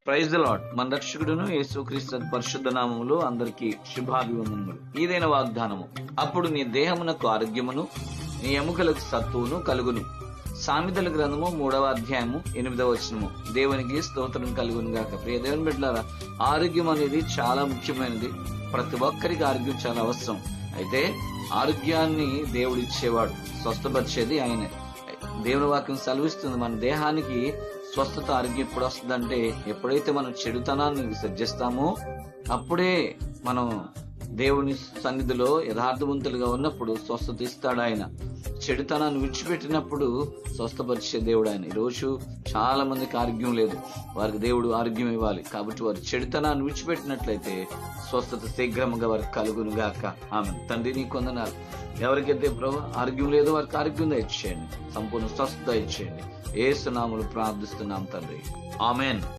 Praise the lord. మన రక్షకుడును యేసుక్రీస్తు పరిశుద్ధ నామములో అందరికీ శుభాభివందనములు. ఇదైన వాగ్దానము, అప్పుడు నీ దేహమునకు ఆరోగ్యమును నీ ఎముకలకు సత్తువును కలుగును. సామెతల గ్రంథము 3వ అధ్యాయము 8వ వచనము. దేవునికి స్తోత్రం కలుగును గాక. ప్రియ దేవుని బిడ్డలారా, ఆరోగ్యం అనేది చాలా ముఖ్యమైనది. ప్రతి ఒక్కరికి ఆరోగ్యం చాలా అవసరం. అయితే ఆరోగ్యాన్ని దేవుడు ఇచ్చేవాడు, స్వస్థపరిచేది ఆయనే. దేవుని వాక్యం సెలవిస్తుంది, మన దేహానికి స్వస్థత ఆరోగ్యం ఎప్పుడు వస్తుందంటే ఎప్పుడైతే మనం చెడుతనాన్ని విసర్జిస్తామో అప్పుడే మనం దేవుని సన్నిధిలో యథార్థవంతులుగా ఉన్నప్పుడు స్వస్థత ఇస్తాడు ఆయన. చెడుతనాన్ని విడిచిపెట్టినప్పుడు స్వస్థపరిచే దేవుడు ఆయన. ఈరోజు చాలా మందికి ఆరోగ్యం లేదు, వారికి దేవుడు ఆరోగ్యం ఇవ్వాలి. కాబట్టి వారు చెడుతనాన్ని విడిచిపెట్టినట్లయితే స్వస్థత శీఘ్రంగా వారికి కలుగును గాక. ఆమేన్. తండ్రి నీ కొందనాలు. ఎవరికైతే ప్రభు ఆరోగ్యం లేదో వారికి ఆరోగ్యం ఇచ్చేయండి, సంపూర్ణ స్వస్థత ఇచ్చేయండి. యేసు నామములో ప్రార్థిస్తున్నాం తండ్రి. ఆమేన్.